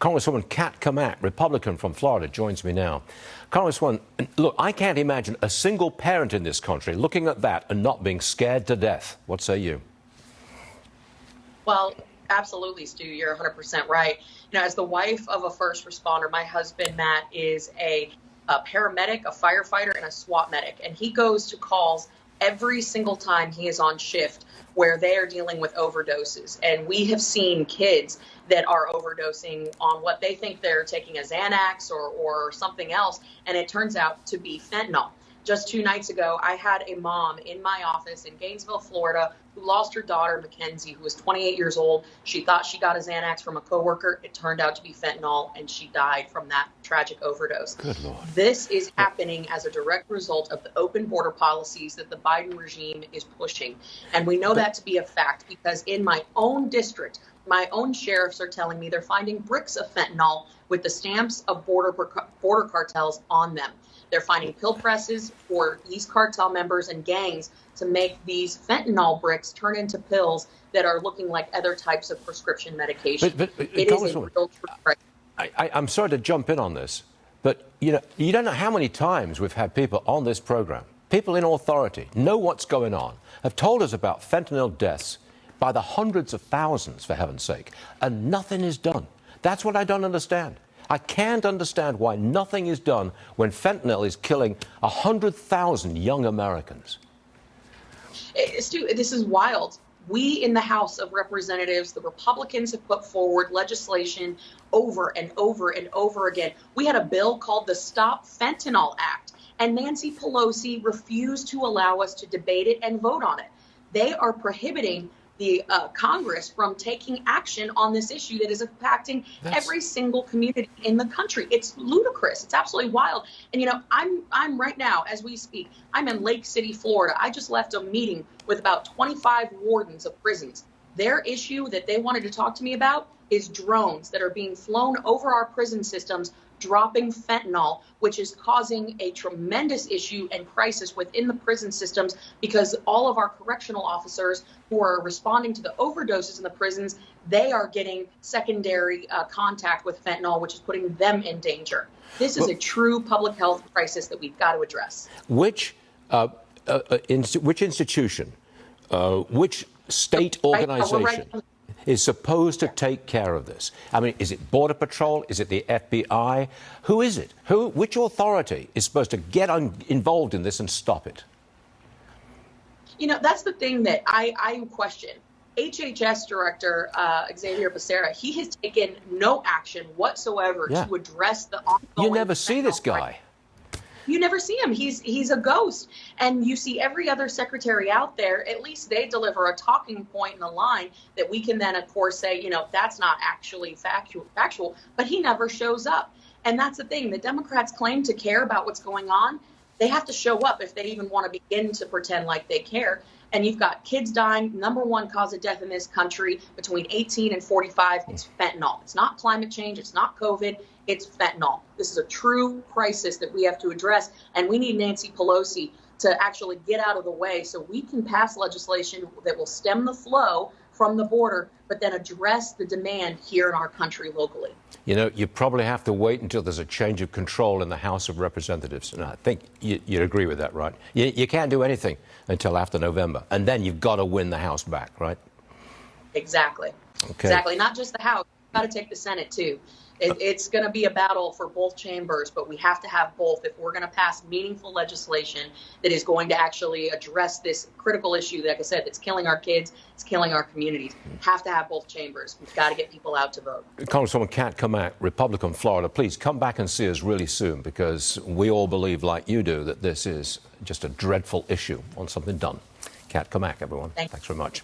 Congresswoman Cammack, Republican from Florida, joins me now. Congresswoman, look, I can't imagine a single parent in this country looking at that and not being scared to death. What say you? Well, absolutely, Stu. You're 100% right. You know, as the wife of a first responder, my husband, Matt, is a paramedic, a firefighter, and a SWAT medic. And he goes to calls every single time he is on shift where they are dealing with overdoses. And we have seen kids that are overdosing on what they think they're taking a Xanax or something else, and it turns out to be fentanyl. Just 2 nights ago, I had a mom in my office in Gainesville, Florida, who lost her daughter, Mackenzie, who was 28 years old. She thought she got a Xanax from a coworker. It turned out to be fentanyl, and she died from that tragic overdose. Good Lord. This is happening as a direct result of the open border policies that the Biden regime is pushing. And we know that to be a fact because in my own district, my own sheriffs are telling me they're finding bricks of fentanyl with the stamps of border cartels on them. They're finding pill presses for these cartel members and gangs to make these fentanyl bricks turn into pills that are looking like other types of prescription medication. It is a real truth. I'm sorry to jump in on this, but you don't know how many times we've had people on this program, people in authority, know what's going on, have told us about fentanyl deaths by the hundreds of thousands, for heaven's sake, and nothing is done. That's what I don't understand. I can't understand why nothing is done when fentanyl is killing 100,000 young Americans. Stu, this is wild. We in the House of Representatives, the Republicans have put forward legislation over and over and over again. We had a bill called the Stop Fentanyl Act, and Nancy Pelosi refused to allow us to debate it and vote on it. They are prohibiting the Congress from taking action on this issue that is impacting every single community in the country. It's ludicrous. It's absolutely wild. And, you know, I'm right now, as we speak, I'm in Lake City, Florida. I just left a meeting with about 25 wardens of prisons. Their issue that they wanted to talk to me about is drones that are being flown over our prison systems, dropping fentanyl, which is causing a tremendous issue and crisis within the prison systems because all of our correctional officers who are responding to the overdoses in the prisons, they are getting secondary contact with fentanyl, which is putting them in danger. This is a true public health crisis that we've got to address. Which institution, which state organization is supposed to take care of this? I mean, is it Border Patrol? Is it the FBI? Who is it? Which authority is supposed to get involved in this and stop it? You know, that's the thing that I question. HHS Director Xavier Becerra, he has taken no action whatsoever to address the ongoing. You never see this guy. You never see him. He's a ghost. And you see every other secretary out there, at least they deliver a talking point in a line that we can then, of course, say, you know, that's not actually factual, but he never shows up. And that's the thing. The Democrats claim to care about what's going on. They have to show up if they even want to begin to pretend like they care. And you've got kids dying. #1 cause of death in this country between 18 and 45. It's fentanyl. It's not climate change. It's not COVID. It's fentanyl. This is a true crisis that we have to address. And we need Nancy Pelosi to actually get out of the way so we can pass legislation that will stem the flow from the border, but then address the demand here in our country locally. You know, you probably have to wait until there's a change of control in the House of Representatives. And I think you'd agree with that, right? You can't do anything until after November. And then you've got to win the House back, right? Exactly. Okay. Exactly. Not just the House. You've got to take the Senate, too. It's going to be a battle for both chambers, but we have to have both if we're going to pass meaningful legislation that is going to actually address this critical issue, like I said, that's killing our kids, it's killing our communities. Have to have both chambers. We've got to get people out to vote. Congresswoman Cammack, Republican, Florida, please come back and see us really soon because we all believe, like you do, that this is just a dreadful issue. Want something done. Cammack, everyone. Thanks very much.